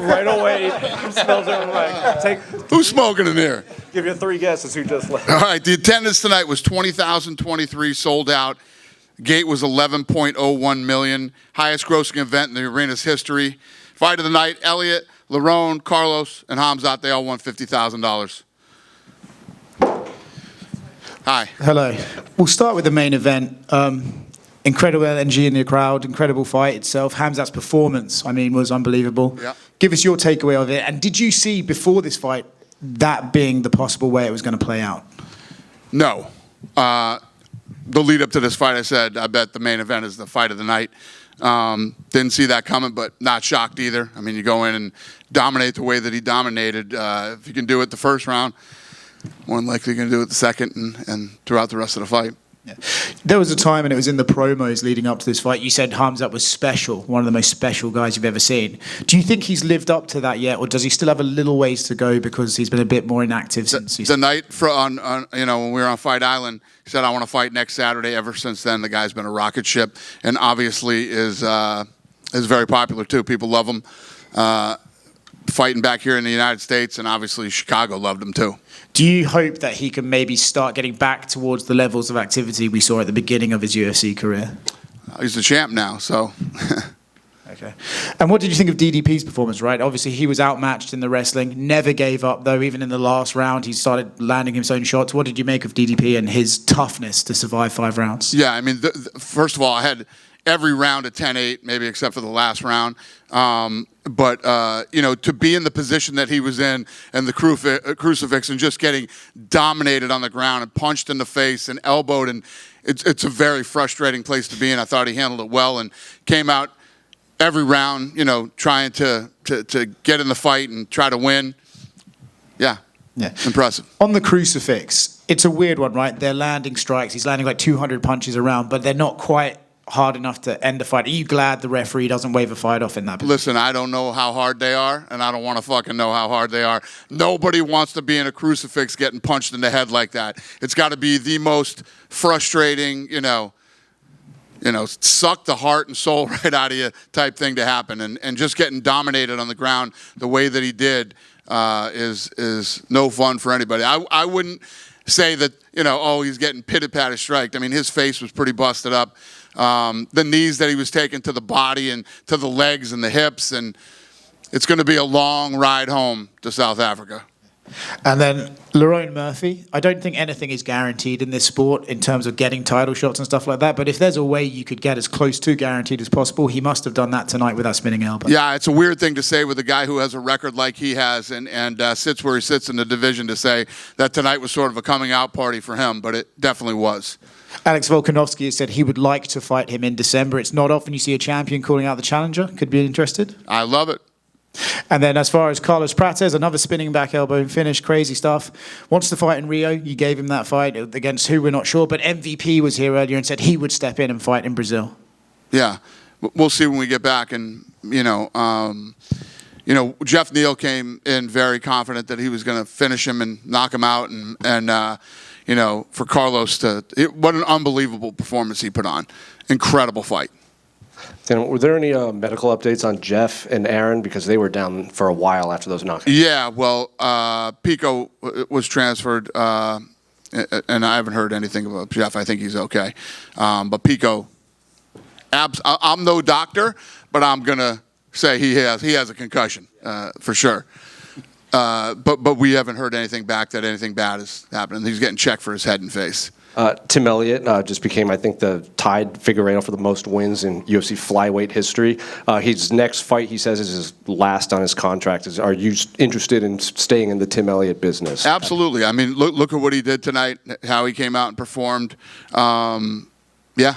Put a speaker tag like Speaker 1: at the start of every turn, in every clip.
Speaker 1: right away. Smells it like,
Speaker 2: Who's smoking in there?
Speaker 1: give you 3 guesses who just left.
Speaker 2: All right, the attendance tonight was 20,023, sold out. Gate was 11.01 million, highest grossing event in the arena's history. Fight of the night, Elliot, Lerone, Carlos, and Khamzat, they all won $50,000. Hi.
Speaker 3: Hello. We'll start with the main event. Incredible energy in the crowd, incredible fight itself. Khamzat's performance, I mean, was unbelievable.
Speaker 2: Yeah.
Speaker 3: Give us your takeaway of it. And did you see before this fight that being the possible way it was going to play out?
Speaker 2: No. The lead up to this fight, I said, I bet the main event is the fight of the night. Didn't see that coming, but not shocked either. I mean, you go in and dominate the way that he dominated. If you can do it the first round, more than likely you're going to do it the second and throughout the rest of the fight.
Speaker 3: Yeah. There was a time, and it was in the promos leading up to this fight, you said Khamzat was special, one of the most special guys you've ever seen. Do you think he's lived up to that yet, or does he still have a little ways to go because he's been a bit more inactive since he's...
Speaker 2: The night on when we were on Fight Island, he said, I want to fight next Saturday. Ever since then, the guy's been a rocket ship, and obviously is very popular too. People love him. Fighting back here in the United States, and obviously Chicago loved him too.
Speaker 3: Do you hope that he can maybe start getting back towards the levels of activity we saw at the beginning of his UFC career?
Speaker 2: He's the champ now, so.
Speaker 3: Okay. And what did you think of DDP's performance, right? Obviously, he was outmatched in the wrestling, never gave up, though. Even in the last round, he started landing his own shots. What did you make of DDP and his toughness to survive 5 rounds?
Speaker 2: Yeah, I mean, first of all, I had every round at 10-8, maybe except for the last round. But to be in the position that he was in and the crucifix and just getting dominated on the ground and punched in the face and elbowed, and it's a very frustrating place to be in. I thought he handled it well and came out every round, trying to get in the fight and try to win. Yeah. Impressive.
Speaker 3: On the crucifix, it's a weird one, right? They're landing strikes. He's landing like 200 punches around, but they're not quite hard enough to end the fight. Are you glad the referee doesn't wave a fight off in that position?
Speaker 2: Listen, I don't know how hard they are, and I don't want to fucking know how hard they are. Nobody wants to be in a crucifix getting punched in the head like that. It's got to be the most frustrating, suck the heart and soul right out of you type thing to happen. And just getting dominated on the ground the way that he did is no fun for anybody. I wouldn't say that, he's getting pitted-patted striked. I mean, his face was pretty busted up. The knees that he was taking to the body and to the legs and the hips, and it's going to be a long ride home to South Africa.
Speaker 3: And then Lerone Murphy, I don't think anything is guaranteed in this sport in terms of getting title shots and stuff like that, but if there's a way you could get as close to guaranteed as possible, he must have done that tonight with that spinning elbow.
Speaker 2: Yeah, it's a weird thing to say with a guy who has a record like he has and sits where he sits in the division, to say that tonight was sort of a coming out party for him, but it definitely was.
Speaker 3: Alex Volkanovski has said he would like to fight him in December. It's not often you see a champion calling out the challenger. Could be interested.
Speaker 2: I love it.
Speaker 3: And then as far as Carlos Prates, another spinning back elbow and finish, crazy stuff. Wants to fight in Rio. You gave him that fight against who, we're not sure. But MVP was here earlier and said he would step in and fight in Brazil.
Speaker 2: Yeah, we'll see when we get back. And, Jeff Neal came in very confident that he was going to finish him and knock him out. And for Carlos what an unbelievable performance he put on. Incredible fight.
Speaker 4: And were there any medical updates on Jeff and Aaron, because they were down for a while after those knockouts? Yeah,
Speaker 2: well, Pico was transferred, and I haven't heard anything about Jeff. I think he's okay. But Pico, I'm no doctor, but I'm going to say he has a concussion for sure. But we haven't heard anything back that anything bad is happening. He's getting checked for his head and face.
Speaker 4: Tim Elliott just became, I think, the tied Figueiredo for the most wins in UFC flyweight history. His next fight, he says, is his last on his contract. Are you interested in staying in the Tim Elliott business?
Speaker 2: Absolutely. I mean, look at what he did tonight, how he came out and performed. Yeah.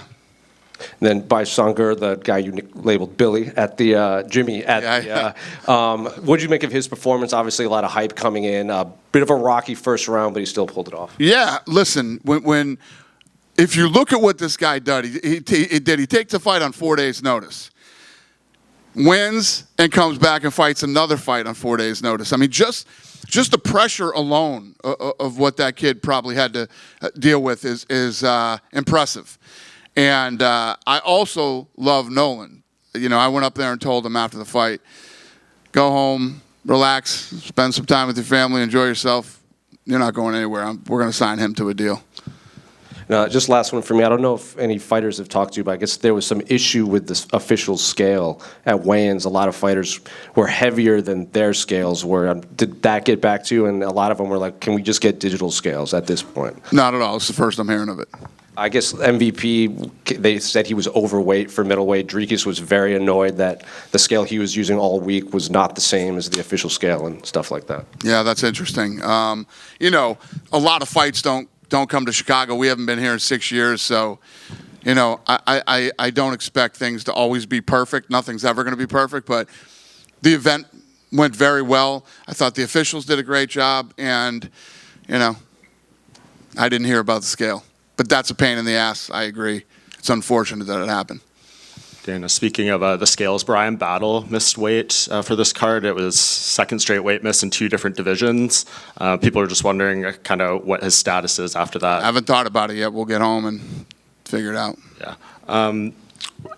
Speaker 4: And then by Sanger, the guy you labeled Billy at the Jimmy at what did you make of his performance? Obviously, a lot of hype coming in. A bit of a rocky first round, but he still pulled it off.
Speaker 2: Yeah, listen, if you look at what this guy did, he takes the fight on 4 days' notice, wins, and comes back and fights another fight on 4 days' notice. I mean, just the pressure alone of what that kid probably had to deal with is impressive. And I also love Nolan. I went up there and told him after the fight, go home, relax, spend some time with your family, enjoy yourself. You're not going anywhere. We're going to sign him to a deal.
Speaker 4: Just last one for me. I don't know if any fighters have talked to you, but I guess there was some issue with this official scale at weigh-ins. A lot of fighters were heavier than their scales were. Did that get back to you? And a lot of them were like, can we just get digital scales at this point?
Speaker 2: Not at all. It's the first I'm hearing of it.
Speaker 4: I guess MVP, they said he was overweight for middleweight. Dricus was very annoyed that the scale he was using all week was not the same as the official scale and stuff like that.
Speaker 2: Yeah, that's interesting. You know, a lot of fights don't come to Chicago. We haven't been here in 6 years, so, you know, I don't expect things to always be perfect. Nothing's ever going to be perfect, but the event went very well. I thought the officials did a great job, and, you know, I didn't hear about the scale. But that's a pain in the ass. I agree. It's unfortunate that it happened.
Speaker 1: Dana, speaking of the scales, Brian Battle missed weight for this card. It was second straight weight miss in 2 different divisions. People are just wondering kind of what his status is after that.
Speaker 2: I haven't thought about it yet. We'll get home and figure it out.
Speaker 1: Yeah.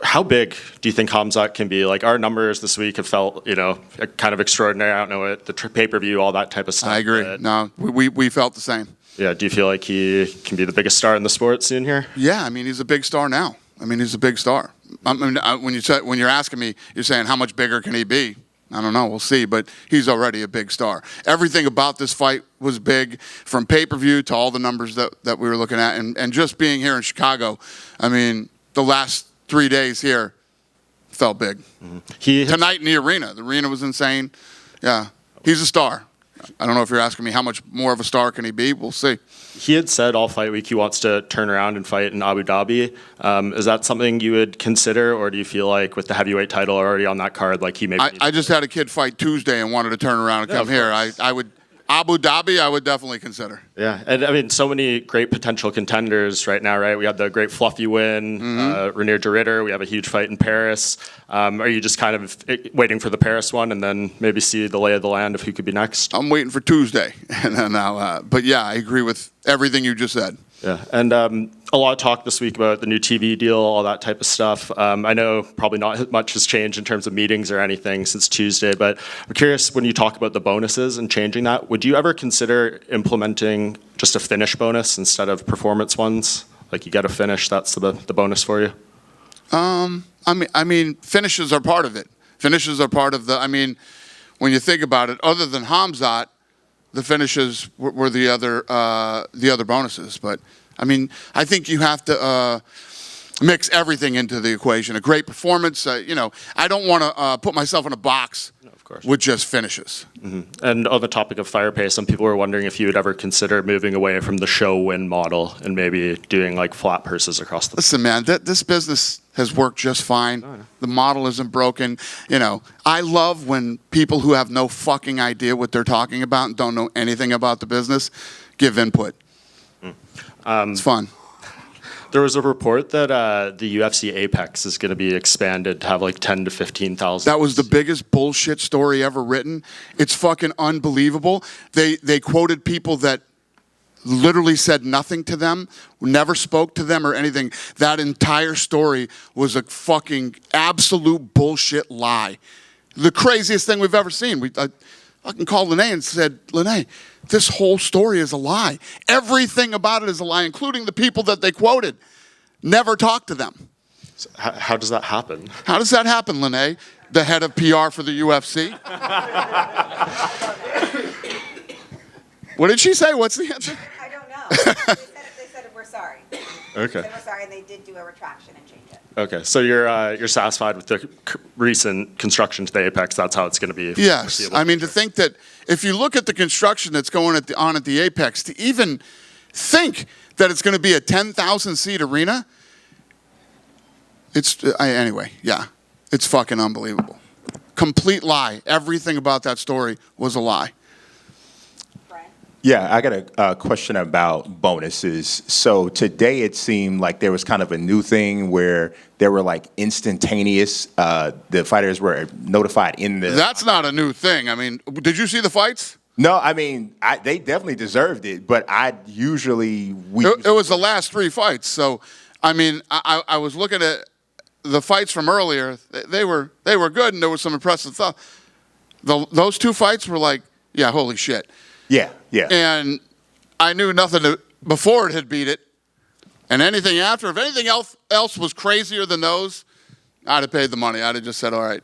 Speaker 1: How big do you think Khamzat can be? Like, our numbers this week have felt, you know, kind of extraordinary. I don't know it, the pay-per-view, all that type of stuff.
Speaker 2: I agree. No, we felt the same.
Speaker 1: Yeah. Do you feel like he can be the biggest star in the sport scene here?
Speaker 2: Yeah, I mean, he's a big star now. I mean, he's a big star. I mean, when you're asking me, you're saying how much bigger can he be? I don't know. We'll see. But he's already a big star. Everything about this fight was big, from pay-per-view to all the numbers that we were looking at. And just being here in Chicago, I mean, the last 3 days here felt big. Mm-hmm. Tonight in the arena was insane. Yeah, he's a star. I don't know if you're asking me how much more of a star can he be. We'll see.
Speaker 1: He had said all fight week he wants to turn around and fight in Abu Dhabi. Is that something you would consider, or do you feel like with the heavyweight title already on that card, like he maybe?
Speaker 2: I just had a kid fight Tuesday and wanted to turn around and come here. I would. Abu Dhabi, I would definitely consider.
Speaker 1: Yeah, and I mean, so many great potential contenders right now, right? We had the great Fluffy win, Renier de Ridder. We have a huge fight in Paris. Are you just kind of waiting for the Paris one and then maybe see the lay of the land of who could be next?
Speaker 2: I'm waiting for Tuesday. And then but yeah, I agree with everything you just said.
Speaker 1: Yeah, and a lot of talk this week about the new TV deal, all that type of stuff. I know probably not much has changed in terms of meetings or anything since Tuesday, but I'm curious, when you talk about the bonuses and changing that, would you ever consider implementing just a finish bonus instead of performance ones? Like, you got to finish, that's the bonus for you?
Speaker 2: I mean, finishes are part of it. Finishes are part of I mean, when you think about it, other than Khamzat, the finishes were the other bonuses. But I mean, I think you have to mix everything into the equation. A great performance, you know, I don't want to put myself in a box with just finishes.
Speaker 1: Mm-hmm. And on the topic of fire pay, some people were wondering if you would ever consider moving away from the show win model and maybe doing like flat purses across the.
Speaker 2: Listen, man, this business has worked just fine. Oh, yeah. The model isn't broken. You know, I love when people who have no fucking idea what they're talking about and don't know anything about the business give input. It's fun.
Speaker 1: There was a report that the UFC Apex is going to be expanded to have like 10 to 15,000.
Speaker 2: That was the biggest bullshit story ever written. It's fucking unbelievable. They quoted people that literally said nothing to them, never spoke to them or anything. That entire story was a fucking absolute bullshit lie. The craziest thing we've ever seen. I fucking called Lene and said, Lene, this whole story is a lie. Everything about it is a lie, including the people that they quoted. Never talked to them.
Speaker 1: So how does that happen?
Speaker 2: How does that happen, Lene, the head of PR for the UFC? What did she say? What's the answer?
Speaker 5: I don't know. They said we're sorry.
Speaker 1: Okay.
Speaker 5: They were sorry, and they did do a retraction and change it.
Speaker 1: Okay, so you're satisfied with the recent construction to the Apex? That's how it's going to be.
Speaker 2: Yes, I mean, to think that if you look at the construction that's going on at the Apex, to even think that it's going to be a 10,000 seat arena, anyway. Yeah, it's fucking unbelievable. Complete lie. Everything about that story was a lie.
Speaker 6: Yeah, I got a question about bonuses. So today it seemed like there was kind of a new thing where there were like instantaneous, the fighters were notified in the...
Speaker 2: That's not a new thing. I mean, did you see the fights?
Speaker 6: No, I mean, they definitely deserved it, but
Speaker 2: It was the last 3 fights. So, I mean, I was looking at the fights from earlier. They were good, and there was some impressive stuff. those two fights were like, yeah, holy shit.
Speaker 6: Yeah, yeah.
Speaker 2: And I knew nothing before it had beat it. And anything after, if anything else was crazier than those, I'd have paid the money. I'd have just said, all right.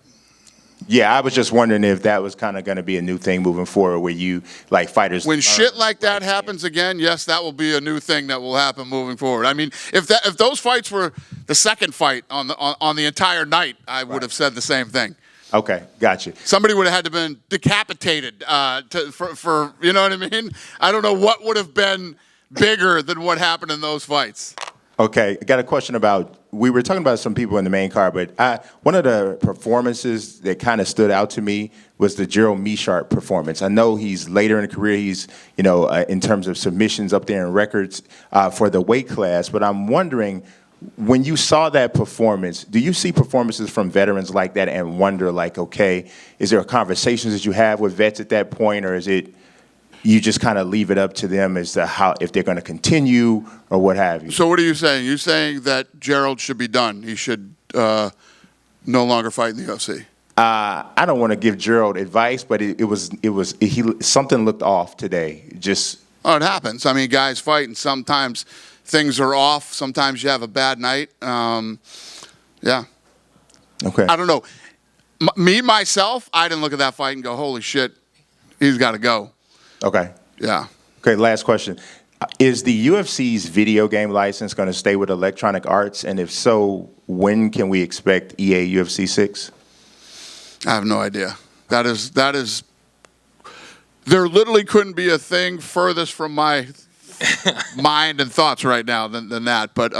Speaker 6: Yeah, I was just wondering if that was kind of going to be a new thing moving forward where you, like, fighters.
Speaker 2: When shit like that happens again, yes, that will be a new thing that will happen moving forward. I mean, if those fights were the second fight on the entire night, I would have said the same thing.
Speaker 6: Okay, gotcha.
Speaker 2: Somebody would have had to been decapitated for you know what I mean? I don't know what would have been bigger than what happened in those fights.
Speaker 6: Okay, I got a question about, we were talking about some people in the main card, but one of the performances that kind of stood out to me was the Gerald Meerschaert performance. I know he's later in the career, he's, in terms of submissions up there in records for the weight class, but I'm wondering, when you saw that performance, do you see performances from veterans like that and wonder, like, okay, is there conversations that you have with vets at that point, or is it you just kind of leave it up to them as to how, if they're going to continue or what have you?
Speaker 2: So what are you saying? You're saying that Gerald should be done. He should no longer fight in the UFC.
Speaker 6: I don't want to give Gerald advice, but something looked off today.
Speaker 2: It happens. I mean, guys fight, and sometimes things are off. Sometimes you have a bad night. Yeah.
Speaker 6: Okay.
Speaker 2: I don't know. Myself, I didn't look at that fight and go, holy shit, he's got to go.
Speaker 6: Okay.
Speaker 2: Yeah.
Speaker 6: Okay, last question. Is the UFC's video game license going to stay with Electronic Arts? And if so, when can we expect EA UFC 6?
Speaker 2: I have no idea. That is, there literally couldn't be a thing furthest from my mind and thoughts right now than that. But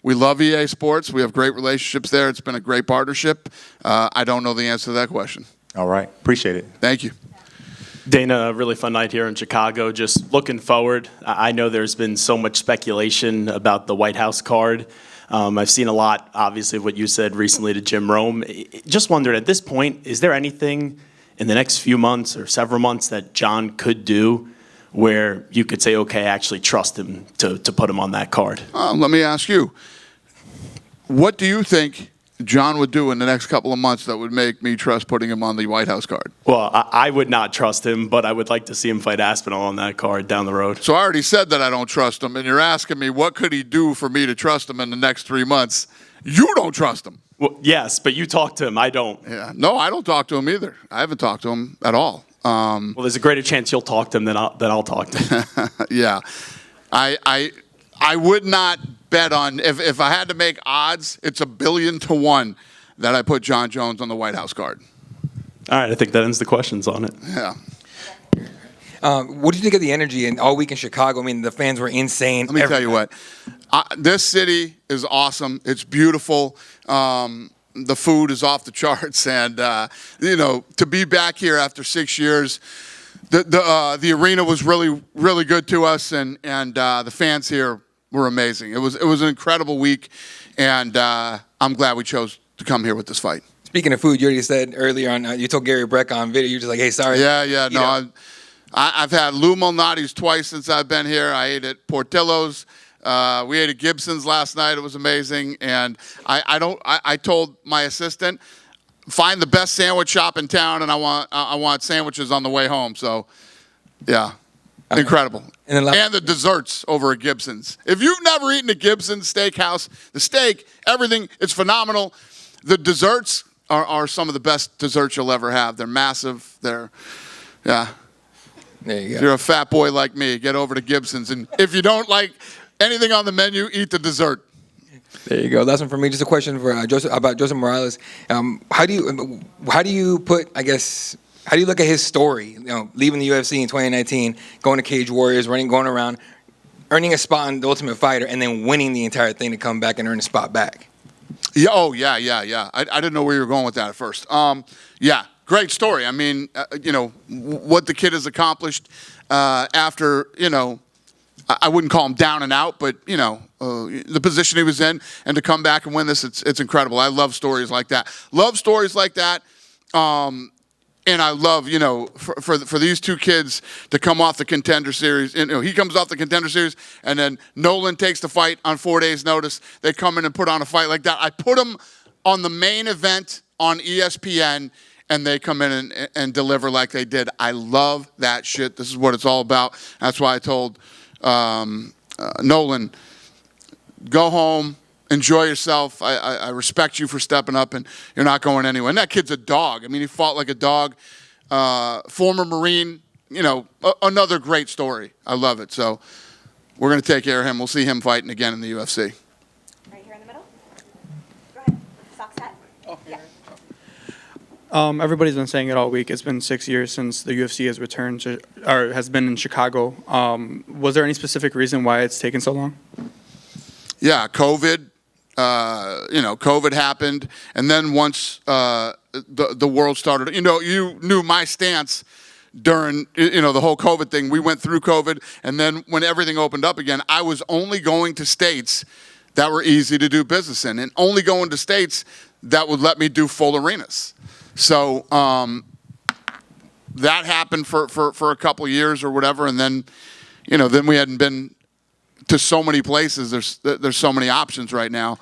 Speaker 2: we love EA Sports. We have great relationships there. It's been a great partnership. I don't know the answer to that question.
Speaker 6: All right. Appreciate it.
Speaker 2: Thank you.
Speaker 7: Dana, a really fun night here in Chicago. Just looking forward, I know there's been so much speculation about the White House card. I've seen a lot, obviously, of what you said recently to Jim Rome. Just wondered, at this point, is there anything in the next few months or several months that John could do where you could say, okay, I actually trust him to put him on that card?
Speaker 2: Let me ask you, what do you think John would do in the next couple of months that would make me trust putting him on the White House card?
Speaker 7: Well, I would not trust him, but I would like to see him fight Aspinall on that card down the road.
Speaker 2: So I already said that I don't trust him, and you're asking me what could he do for me to trust him in the next 3 months. You don't trust him.
Speaker 7: Well, yes, but you talk to him. I don't.
Speaker 2: Yeah. No, I don't talk to him either. I haven't talked to him at all.
Speaker 7: Well, there's a greater chance you'll talk to him than I'll talk to him.
Speaker 2: Yeah. I would not bet on, if I had to make odds, it's 1,000,000,000 to 1 that I put John Jones on the White House card.
Speaker 7: All right, I think that ends the questions on it.
Speaker 2: Yeah.
Speaker 8: What do you think of the energy in all week in Chicago? I mean, the fans were insane.
Speaker 2: Let me tell you what. This city is awesome. It's beautiful. The food is off the charts. And, to be back here after 6 years, the arena was really, really good to us. And the fans here were amazing. It was an incredible week. And I'm glad we chose to come here with this fight.
Speaker 8: Speaking of food, you already said earlier on, you told Gary Breck on video, you're just like, hey, sorry.
Speaker 2: Yeah. No, I've had Lou Malnati's twice since I've been here. I ate at Portillo's. We ate at Gibson's last night. It was amazing. And I told my assistant, find the best sandwich shop in town, and I want sandwiches on the way home. So, yeah, incredible. And the desserts over at Gibson's. If you've never eaten at Gibson's Steakhouse, the steak, everything, it's phenomenal. The desserts are some of the best desserts you'll ever have. They're massive. Yeah.
Speaker 8: There you go.
Speaker 2: If you're a fat boy like me, get over to Gibson's. And if you don't like anything on the menu, eat the dessert.
Speaker 8: There you go. Last one for me. Just a question for about Joseph Morales. How do you put, I guess, how do you look at his story? Leaving the UFC in 2019, going to Cage Warriors, going around, earning a spot in The Ultimate Fighter, and then winning the entire thing to come back and earn a spot back.
Speaker 2: Yeah. Oh, yeah. I didn't know where you were going with that at first. Yeah. Great story. I mean, what the kid has accomplished after, I wouldn't call him down and out, but, the position he was in, and to come back and win this, it's incredible. I love stories like that. And I love, for these two kids to come off the Contender Series. And, he comes off the Contender Series, and then Nolan takes the fight on 4 days' notice. They come in and put on a fight like that. I put him on the main event on ESPN, and they come in and deliver like they did. I love that shit. This is what it's all about. That's why I told Nolan, go home, enjoy yourself. I respect you for stepping up, and you're not going anywhere. And that kid's a dog. I mean, he fought like a dog. Former Marine, another great story. I love it. So we're going to take care of him. We'll see him fighting again in the UFC.
Speaker 5: Right here in the middle. Go ahead. Sox hat. Oh, yeah.
Speaker 9: Everybody's been saying it all week. It's been 6 years since the UFC has returned to, or has been in Chicago. Was there any specific reason why it's taken so long?
Speaker 2: Yeah, COVID. COVID happened, and then once the world started, you knew my stance during the whole COVID thing. We went through COVID, and then when everything opened up again, I was only going to states that were easy to do business in, and only going to states that would let me do full arenas. So that happened for a couple of years or whatever, and then then we hadn't been to so many places. There's so many options right now.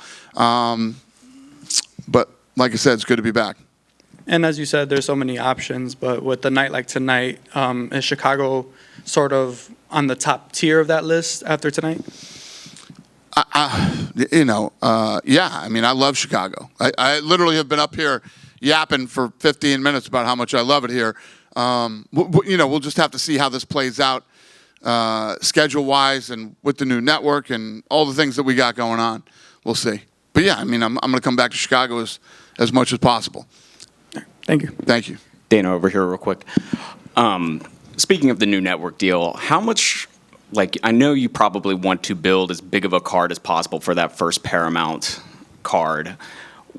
Speaker 2: But like I said, it's good to be back.
Speaker 9: And as you said, there's so many options, but with a night like tonight, is Chicago sort of on the top tier of that list after tonight?
Speaker 2: Yeah. I mean, I love Chicago. I literally have been up here yapping for 15 minutes about how much I love it here. We'll just have to see how this plays out. Schedule-wise and with the new network and all the things that we got going on. We'll see. But yeah, I mean, I'm going to come back to Chicago as much as possible.
Speaker 9: Thank you.
Speaker 2: Thank you.
Speaker 10: Dana, over here real quick. Speaking of the new network deal, how much, I know you probably want to build as big of a card as possible for that first Paramount card.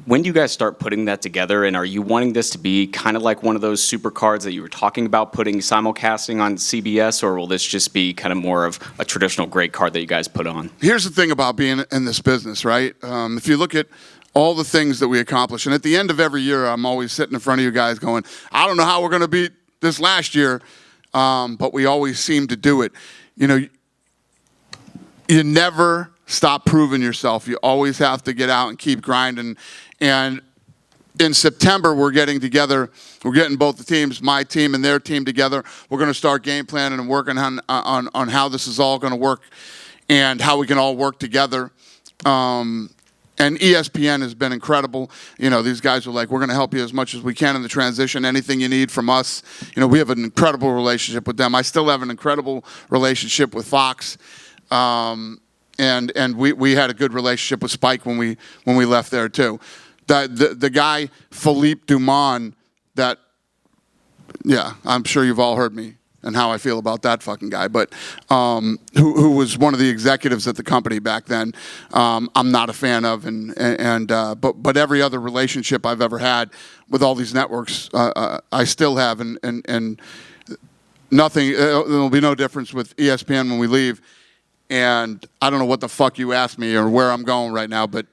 Speaker 10: When do you guys start putting that together, and are you wanting this to be kind of like one of those super cards that you were talking about putting simulcasting on CBS, or will this just be kind of more of a traditional great card that you guys put on?
Speaker 2: Here's the thing about being in this business, right? If you look at all the things that we accomplish, and at the end of every year, I'm always sitting in front of you guys going, I don't know how we're going to beat this last year, but we always seem to do it. You never stop proving yourself. You always have to get out and keep grinding. And in September, we're getting together. We're getting both the teams, my team and their team, together. We're going to start game planning and working on how this is all going to work and how we can all work together. And ESPN has been incredible. These guys are like, we're going to help you as much as we can in the transition. Anything you need from us. We have an incredible relationship with them. I still have an incredible relationship with Fox. And we had a good relationship with Spike when we left there too. The guy Philippe Dumont, I'm sure you've all heard me and how I feel about that fucking guy, but who was one of the executives at the company back then, I'm not a fan of, but every other relationship I've ever had with all these networks, I still have, and nothing. There'll be no difference with ESPN when we leave. And I don't know what the fuck you asked me or where I'm going right now, but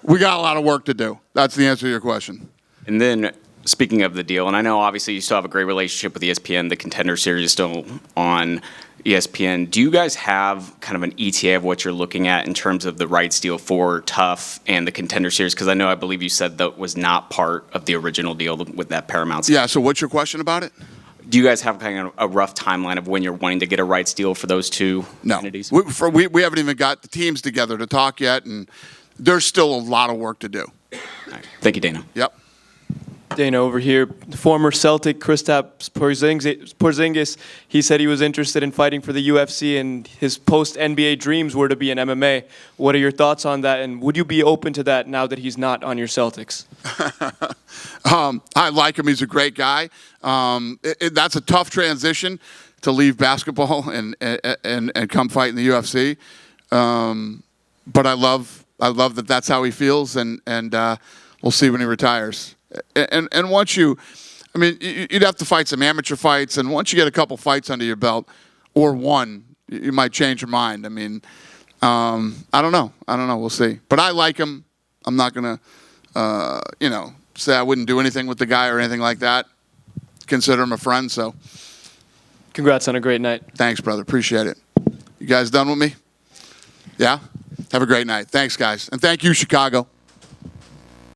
Speaker 2: we got a lot of work to do. That's the answer to your question.
Speaker 10: And then, speaking of the deal, and I know obviously you still have a great relationship with ESPN, the Contender Series is still on ESPN. Do you guys have kind of an ETA of what you're looking at in terms of the rights deal for Tough and the Contender Series? Because I believe you said that was not part of the original deal with that Paramount.
Speaker 2: Yeah, so what's your question about it?
Speaker 10: Do you guys have kind of a rough timeline of when you're wanting to get a rights deal for those two entities?
Speaker 2: We haven't even got the teams together to talk yet, and there's still a lot of work to do.
Speaker 10: Right. Thank you, Dana.
Speaker 2: Yep.
Speaker 11: Dana over here, former Celtic Kristaps Porzingis, he said he was interested in fighting for the UFC and his post-NBA dreams were to be in MMA. What are your thoughts on that, and would you be open to that now that he's not on your Celtics?
Speaker 2: I like him. He's a great guy. That's a tough transition to leave basketball and come fight in the UFC. But I love that that's how he feels, and we'll see when he retires. And once you'd have to fight some amateur fights, and once you get a couple fights under your belt, or one, you might change your mind. I don't know. We'll see. But I like him. I'm not gonna, say I wouldn't do anything with the guy or anything like that. Consider him a friend. So,
Speaker 11: congrats on a great night.
Speaker 2: Thanks, brother. Appreciate it. You guys done with me? Yeah. Have a great night. Thanks, guys, and thank you, Chicago.